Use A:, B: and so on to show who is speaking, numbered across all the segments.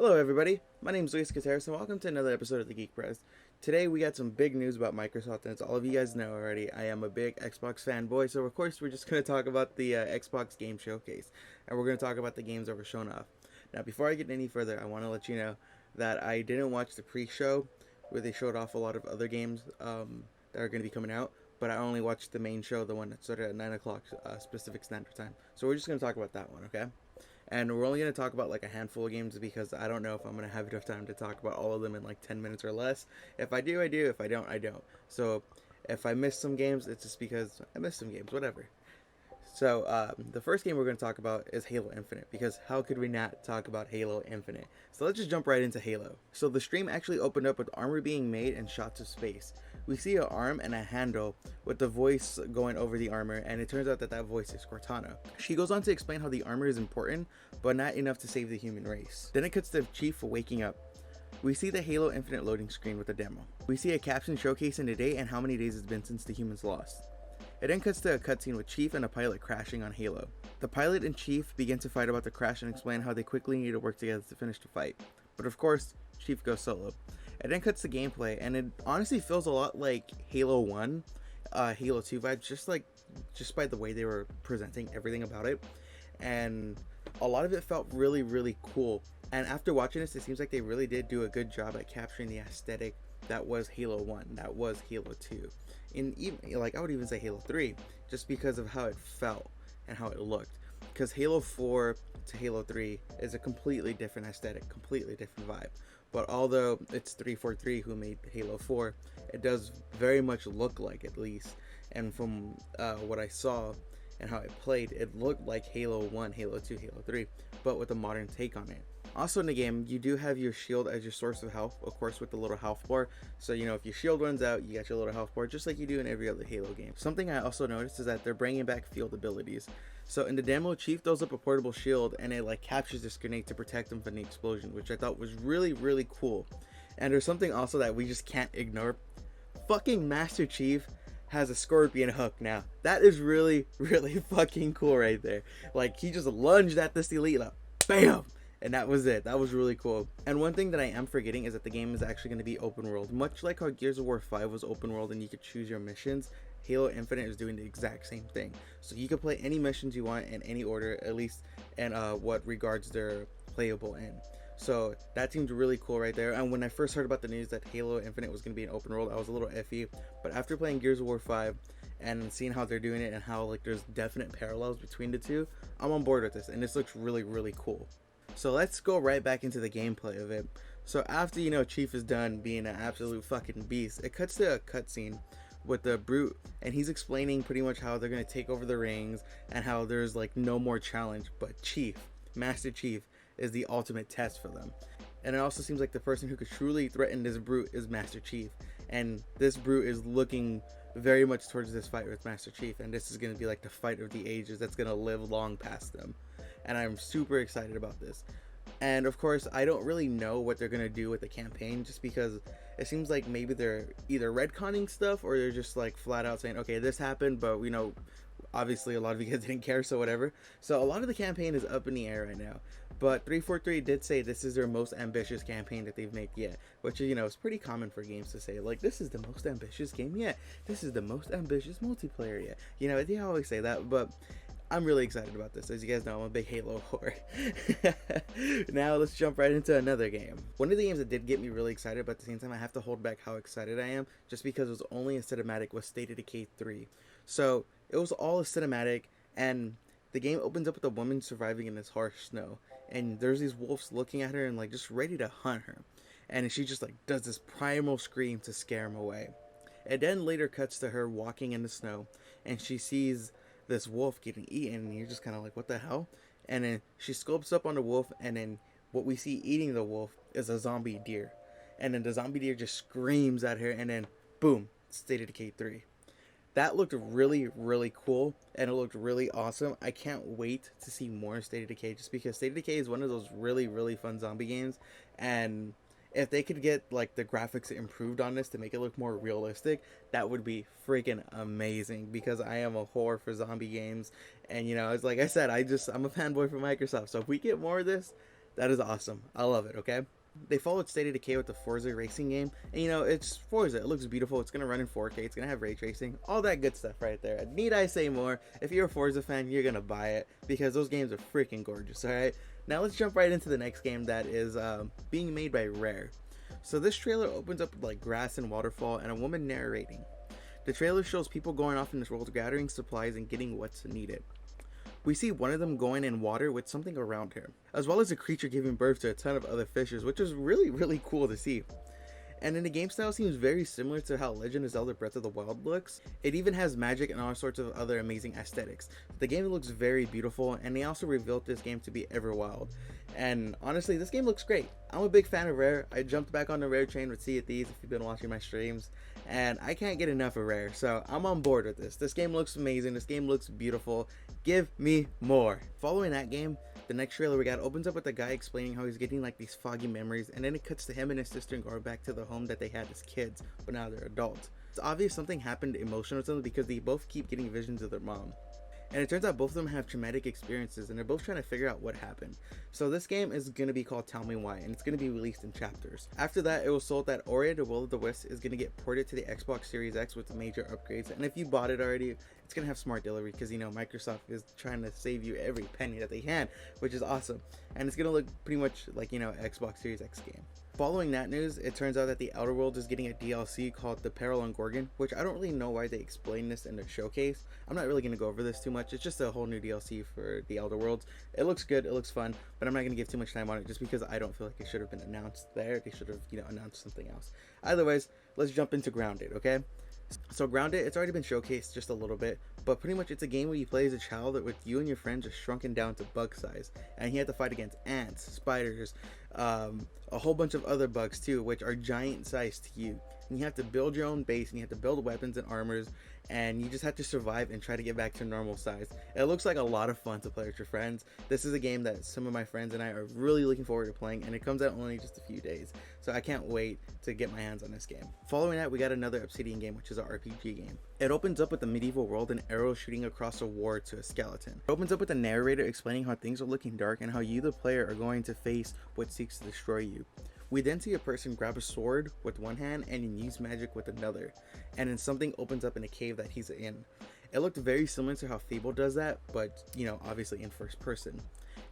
A: Hello everybody, my name is Luis Gutierrez and welcome to another episode of the Geek Press. Today we got some big news about Microsoft, and as all of you guys know already, I am a big Xbox fanboy, so of course we're just going to talk about the Xbox Game Showcase, and we're going to talk about the games that were shown off. Now before I get any further, I want to let you know that I didn't watch the pre-show where they showed off a lot of other games that are going to be coming out, but I only watched the main show, the one that started at 9 o'clock Pacific Standard Time. So we're just going to talk about that one, okay? And we're only going to talk about like a handful of games because I don't know if I'm going to have enough time to talk about all of them in like 10 minutes or less. If I do, I do. If I don't, I don't. So if I miss some games, it's just because I missed some games, whatever. So the first game we're going to talk about is Halo Infinite, because how could we not talk about Halo Infinite? So let's just jump right into Halo. So the stream actually opened up with armor being made and shot to space. We see an arm and a handle with the voice going over the armor, and it turns out that that voice is Cortana. She goes on to explain how the armor is important, but not enough to save the human race. Then it cuts to Chief waking up. We see the Halo Infinite loading screen with a demo. We see a caption showcasing the day and how many days it's been since the humans lost. It then cuts to a cutscene with Chief and a pilot crashing on Halo. The pilot and Chief begin to fight about the crash and explain how they quickly need to work together to finish the fight. But of course, Chief goes solo. It then cuts to gameplay, and it honestly feels a lot like Halo 1, Halo 2 vibes, just by the way they were presenting everything about it. And a lot of it felt really, really cool. And after watching this, it seems like they really did do a good job at capturing the aesthetic that was Halo 1, that was Halo 2. In even, like, I would even say Halo 3, just because of how it felt and how it looked. Because Halo 4 to Halo 3 is a completely different aesthetic, completely different vibe. But although it's 343 who made Halo 4, it does very much look like, at least. And from what I saw and how it played, it looked like Halo 1, Halo 2, Halo 3, but with a modern take on it. Also in the game, you do have your shield as your source of health, of course with the little health bar. So, you know, if your shield runs out, you got your little health bar, just like you do in every other Halo game. Something I also noticed is that they're bringing back field abilities. So in the demo, Chief throws up a portable shield and it like captures this grenade to protect him from the explosion, which I thought was really, really cool. And there's something also that we just can't ignore. Fucking Master Chief has a scorpion hook now. That is really, really fucking cool right there. Like, he just lunged at this elite, like, BAM! And that was it. That was really cool. And one thing that I am forgetting is that the game is actually going to be open world. Much like how Gears of War 5 was open world and you could choose your missions, Halo Infinite is doing the exact same thing. So you can play any missions you want in any order, at least in what regards their playable in. So that seems really cool right there. And when I first heard about the news that Halo Infinite was going to be an open world, I was a little iffy. But after playing Gears of War 5 and seeing how they're doing it and how like there's definite parallels between the two, I'm on board with this. And this looks really, really cool. So let's go right back into the gameplay of it. So after, you know, Chief is done being an absolute fucking beast, it cuts to a cutscene with the Brute, and he's explaining pretty much how they're going to take over the rings and how there's like no more challenge, but Chief, Master Chief, is the ultimate test for them. And it also seems like the person who could truly threaten this Brute is Master Chief, and this Brute is looking very much towards this fight with Master Chief, and this is going to be like the fight of the ages that's going to live long past them. And I'm super excited about this. And of course, I don't really know what they're going to do with the campaign, just because it seems like maybe they're either retconning stuff or they're just like flat out saying, okay, this happened, but you know, obviously a lot of you guys didn't care, so whatever. So a lot of the campaign is up in the air right now. But 343 did say this is their most ambitious campaign that they've made yet, which, you know, is pretty common for games to say, like, this is the most ambitious game yet. This is the most ambitious multiplayer yet. You know, they always say that, but I'm really excited about this. As you guys know, I'm a big Halo whore. Now let's jump right into another game. One of the games that did get me really excited, but at the same time I have to hold back how excited I am, just because it was only a cinematic, was State of Decay 3. So it was all a cinematic, and the game opens up with a woman surviving in this harsh snow, and there's these wolves looking at her and like just ready to hunt her, and she just like does this primal scream to scare them away. It then later cuts to her walking in the snow, and she sees this wolf getting eaten, and you're just kind of like, what the hell? And then she scopes up on the wolf, and then what we see eating the wolf is a zombie deer, and then the zombie deer just screams at her, and then boom, State of Decay 3. That looked really, really cool, and it looked really awesome. I can't wait to see more State of Decay, just because State of Decay is one of those really, really fun zombie games, and if they could get like the graphics improved on this to make it look more realistic, that would be freaking amazing, because I am a whore for zombie games. And you know, it's like I said, I'm a fanboy for Microsoft, so if we get more of this, That is awesome. I love it, okay? They followed State of Decay with the Forza racing game, and you know, it's Forza, it looks beautiful, it's gonna run in 4K, it's gonna have ray tracing, all that good stuff right there. Need I say more? If you're a Forza fan, you're gonna buy it, because those games are freaking gorgeous, alright? Now let's jump right into the next game that is being made by Rare. So this trailer opens up with like grass and waterfall and a woman narrating. The trailer shows people going off in this world gathering supplies and getting what's needed. We see one of them going in water with something around her, as well as a creature giving birth to a ton of other fishes, which is really cool to see. And in the game style seems very similar to how Legend of Zelda Breath of the Wild looks. It even has magic and all sorts of other amazing aesthetics. The game looks very beautiful, and they also revealed this game to be Everwild. And honestly, this game looks great. I'm a big fan of Rare. I jumped back on the Rare train with Sea of Thieves if you've been watching my streams, and I can't get enough of Rare, so I'm on board with this. This game looks amazing. This game looks beautiful. Give me more. Following that game, the next trailer we got opens up with a guy explaining how he's getting like these foggy memories, and then it cuts to him and his sister going back to the home that they had as kids, but now they're adults. It's obvious something happened emotional to them because they both keep getting visions of their mom. And it turns out both of them have traumatic experiences, and they're both trying to figure out what happened. So this game is going to be called Tell Me Why, and it's going to be released in chapters. After that, it was sold that Ori and the Will of the Wisps is going to get ported to the Xbox Series X with major upgrades. And if you bought it already, it's going to have smart delivery because, you know, Microsoft is trying to save you every penny that they can, which is awesome. And it's going to look pretty much like, you know, Xbox Series X game. Following that news, it turns out that the Outer Worlds is getting a DLC called The Peril on Gorgon, which I don't really know why they explained this in the showcase. I'm not really going to go over this too much. It's just a whole new DLC for the Outer Worlds. It looks good, it looks fun, but I'm not going to give too much time on it just because I don't feel like it should have been announced there. They should have, you know, announced something else. Either ways, let's jump into Grounded, okay? So Grounded, it's already been showcased just a little bit, but pretty much it's a game where you play as a child with you and your friends just shrunken down to bug size, and you have to fight against ants, spiders, a whole bunch of other bugs too, which are giant sized to you. And you have to build your own base, and you have to build weapons and armors, and you just have to survive and try to get back to normal size. It looks like a lot of fun to play with your friends. This is a game that some of my friends and I are really looking forward to playing, and it comes out only just a few days, so I can't wait to get my hands on this game. Following that, we got another Obsidian game, which is an RPG game. It opens up with a medieval world and arrows shooting across a war to a skeleton. It opens up with a narrator explaining how things are looking dark and how you, the player, are going to face what seeks to destroy you. We then see a person grab a sword with one hand and use magic with another, and then something opens up in a cave that he's in. It looked very similar to how Fable does that, but, you know, obviously in first person.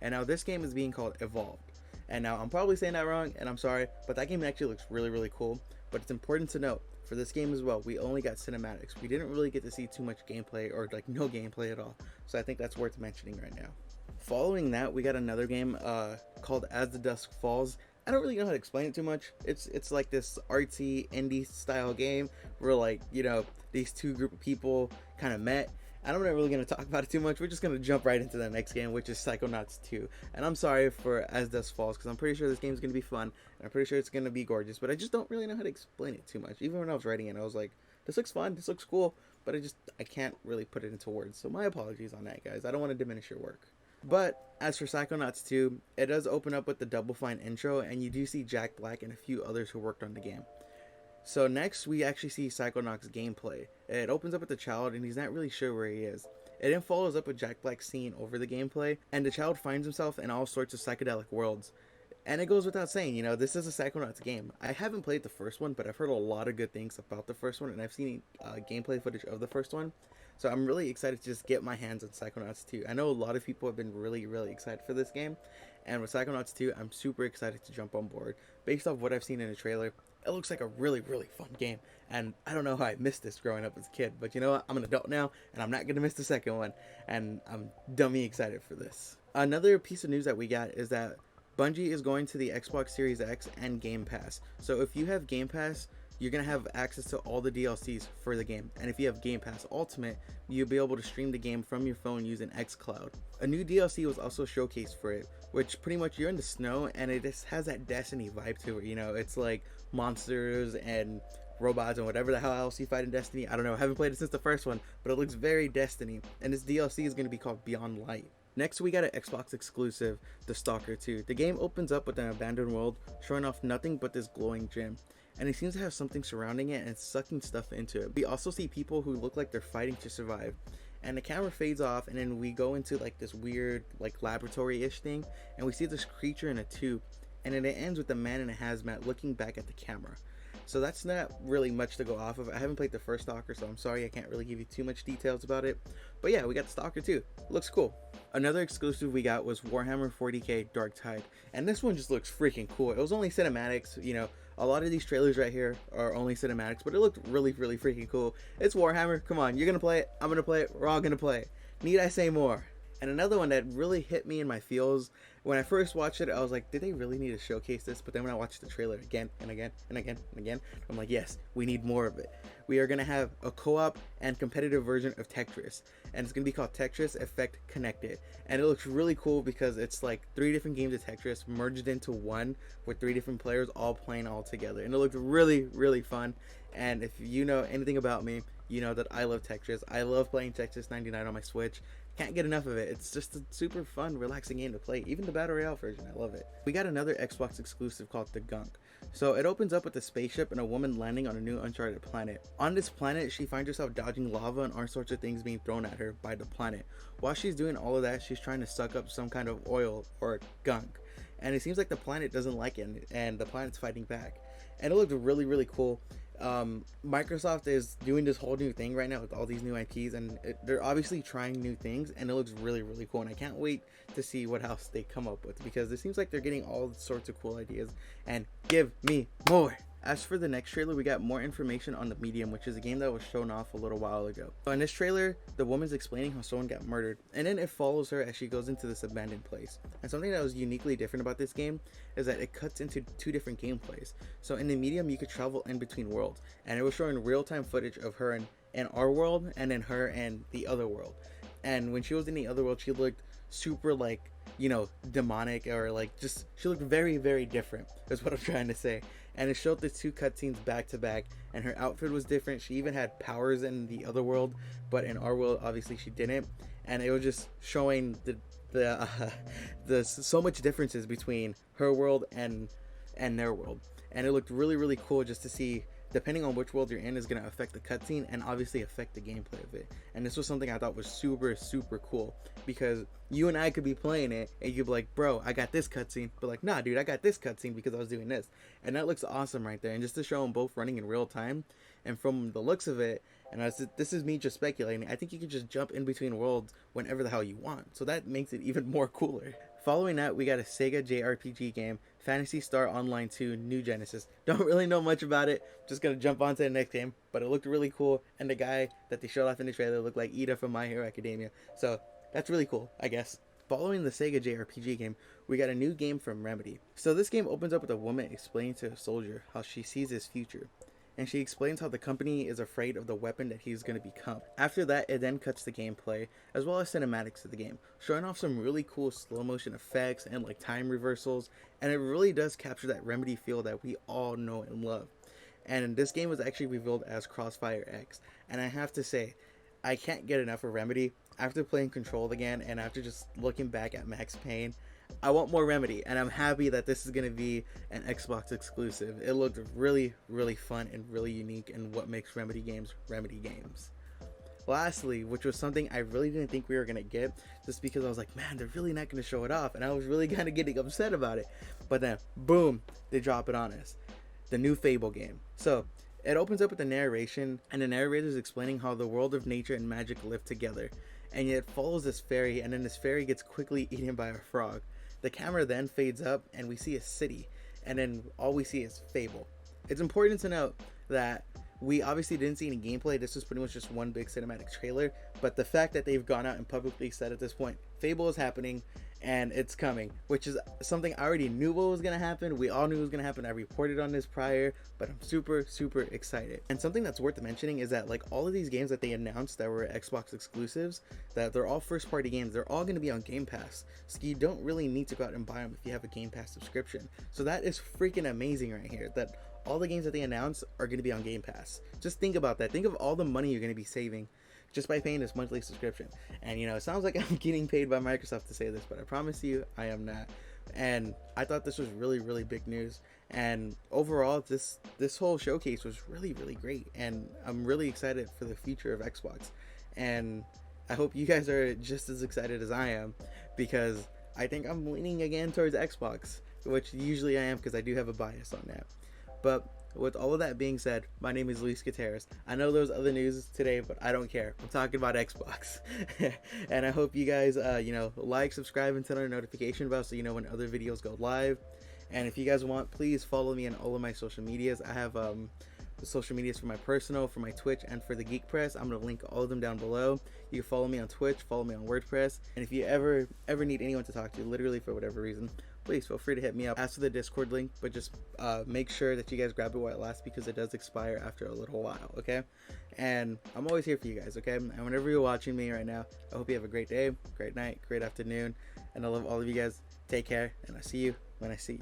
A: And now this game is being called Evolved. And now I'm probably saying that wrong, and I'm sorry, but that game actually looks really cool. But it's important to note, for this game as well, we only got cinematics. We didn't really get to see too much gameplay, or like no gameplay at all. So I think that's worth mentioning right now. Following that, we got another game called As the Dusk Falls. I don't really know how to explain it too much. It's like this artsy indie style game where, like, you know, these two group of people kind of met. And I'm not really going to talk about it too much. We're just going to jump right into the next game, which is Psychonauts 2. And I'm sorry for As Dusk Falls, because I'm pretty sure this game is going to be fun, and I'm pretty sure it's going to be gorgeous, but I just don't really know how to explain it too much. Even when I was writing it, I was like, this looks fun, this looks cool, but I can't really put it into words. So my apologies on that, guys. I don't want to diminish your work. But as for Psychonauts 2, it does open up with the Double Fine intro, and you do see Jack Black and a few others who worked on the game. So next, we actually see Psychonauts gameplay. It opens up with the child, and he's not really sure where he is. It then follows up with Jack Black seeing over the gameplay, and the child finds himself in all sorts of psychedelic worlds. And it goes without saying, you know, this is a Psychonauts game. I haven't played the first one, but I've heard a lot of good things about the first one, and I've seen gameplay footage of the first one. So I'm really excited to just get my hands on Psychonauts 2. I know a lot of people have been really excited for this game, and with Psychonauts 2, I'm super excited to jump on board. Based off what I've seen in the trailer, it looks like a really fun game, and I don't know how I missed this growing up as a kid, but you know what, I'm an adult now, and I'm not going to miss the second one, and I'm dummy excited for this. Another piece of news that we got is that Bungie is going to the Xbox Series X and Game Pass. So if you have Game Pass, you're going to have access to all the DLCs for the game. And if you have Game Pass Ultimate, you'll be able to stream the game from your phone using xCloud. A new DLC was also showcased for it, which pretty much you're in the snow, and it just has that Destiny vibe to it. You know, it's like monsters and robots and whatever the hell else you fight in Destiny. I don't know, I haven't played it since the first one, but it looks very Destiny. And this DLC is going to be called Beyond Light. Next, we got an Xbox exclusive, The Stalker 2. The game opens up with an abandoned world, showing off nothing but this glowing gem. And it seems to have something surrounding it and sucking stuff into it. We also see people who look like they're fighting to survive. and the camera fades off, and then we go into like this weird like laboratory-ish thing, and we see this creature in a tube, and then it ends with the man in a hazmat looking back at the camera. So that's not really much to go off of. I haven't played the first Stalker, so I'm sorry I can't really give you too much details about it. But yeah, we got Stalker 2. Looks cool. Another exclusive we got was Warhammer 40k Dark Tide, and this one just looks freaking cool. It was only cinematics, you know. A lot of these trailers right here are only cinematics, but it looked really freaking cool. It's Warhammer. Come on, you're gonna play it. I'm gonna play it. We're all gonna play it. Need I say more? And another one that really hit me in my feels, when I first watched it, I was like, did they really need to showcase this? But then when I watched the trailer again and again and again and again, I'm like, yes, we need more of it. We are going to have a co-op and competitive version of Tetris, and it's going to be called Tetris Effect Connected. And it looks really cool because it's like 3 different games of Tetris merged into one with 3 different players all playing all together. And it looked really fun. And if you know anything about me, you know that I love Tetris. I love playing Tetris 99 on my Switch. Can't get enough of it. It's just a super fun, relaxing game to play. Even the Battle Royale version, I love it. We got another Xbox exclusive called The Gunk. So it opens up with a spaceship and a woman landing on a new uncharted planet. On this planet, she finds herself dodging lava and all sorts of things being thrown at her by the planet. While she's doing all of that, she's trying to suck up some kind of oil or gunk. And it seems like the planet doesn't like it, and the planet's fighting back. And it looked really cool. Microsoft is doing this whole new thing right now with all these new IPs, and they're obviously trying new things, and it looks really cool, and I can't wait to see what else they come up with, because it seems like they're getting all sorts of cool ideas, and give me more. As for the next trailer, we got more information on The Medium, which is a game that was shown off a little while ago. So in this trailer, the woman's explaining how someone got murdered, and then it follows her as she goes into this abandoned place. And something that was uniquely different about this game is that it cuts into 2 different gameplays. So in The Medium, you could travel in between worlds, and it was showing real-time footage of her in our world, and then her and the other world. And when she was in the other world, she looked super like, you know, demonic, or like just, she looked very different, is what I'm trying to say. And it showed the 2 cutscenes back to back, and her outfit was different. She even had powers in the other world, but in our world obviously she didn't. And it was just showing the so much differences between her world and their world. And it looked really cool just to see, depending on which world you're in, is going to affect the cutscene and obviously affect the gameplay of it. And this was something I thought was super cool, because you and I could be playing it and you'd be like, bro, I got this cutscene, but like, nah dude, I got this cutscene because I was doing this. And that looks awesome right there. And just to show them both running in real time, and from the looks of it, and this is me just speculating, I think you could just jump in between worlds whenever the hell you want. So that makes it even more cooler. Following that, we got a Sega JRPG game, Phantasy Star Online 2 New Genesis. Don't really know much about it, just gonna jump on to the next game, but it looked really cool, and the guy that they showed off in the trailer looked like Ida from My Hero Academia, so that's really cool, I guess. Following the Sega JRPG game, we got a new game from Remedy. So this game opens up with a woman explaining to a soldier how she sees his future, and she explains how the company is afraid of the weapon that he's going to become. After that, it then cuts the gameplay, as well as cinematics of the game, showing off some really cool slow motion effects and like time reversals, and it really does capture that Remedy feel that we all know and love. And this game was actually revealed as Crossfire X, and I have to say, I can't get enough of Remedy. After playing Control again, and after just looking back at Max Payne, I want more Remedy, and I'm happy that this is going to be an Xbox exclusive. It looked really fun and really unique, and what makes Remedy games Remedy games. Lastly, which was something I really didn't think we were going to get, just because I was like, man, they're really not going to show it off, and I was really kind of getting upset about it. But then, boom, they drop it on us. The new Fable game. So, it opens up with the narration, and the narrator is explaining how the world of nature and magic live together. And yet it follows this fairy, and then this fairy gets quickly eaten by a frog. The camera then fades up, and we see a city, and then all we see is Fable. It's important to note that we obviously didn't see any gameplay. This was pretty much just one big cinematic trailer, but the fact that they've gone out and publicly said at this point, Fable is happening, and it's coming, which is something I already knew what was going to happen. We all knew it was going to happen. I reported on this prior, but I'm super excited. And something that's worth mentioning is that like all of these games that they announced that were Xbox exclusives, that they're all first party games, they're all going to be on Game Pass. So you don't really need to go out and buy them if you have a Game Pass subscription. So that is freaking amazing right here, that all the games that they announced are going to be on Game Pass. Just think about that. Think of all the money you're going to be saving just by paying this monthly subscription. And you know, it sounds like I'm getting paid by Microsoft to say this, but I promise you I am not. And I thought this was really big news, and overall this whole showcase was really great, and I'm really excited for the future of Xbox. And I hope you guys are just as excited as I am, because I think I'm leaning again towards Xbox, which usually I am because I do have a bias on that. But with all of that being said, my name is Luis Gutierrez. I know there was other news today, but I don't care. I'm talking about Xbox. And I hope you guys, like, subscribe, and turn on notification bell so you know when other videos go live. And if you guys want, please follow me on all of my social medias. I have the social medias for my personal, for my Twitch, and for the Geek Press. I'm gonna link all of them down below. You can follow me on Twitch, follow me on WordPress, and if you ever need anyone to talk to, literally for whatever reason, please feel free to hit me up. Ask for the Discord link, but just make sure that you guys grab it while it lasts, because it does expire after a little while, okay? And I'm always here for you guys, okay? And whenever you're watching me right now, I hope you have a great day, great night, great afternoon, and I love all of you guys. Take care, and I'll see you when I see you.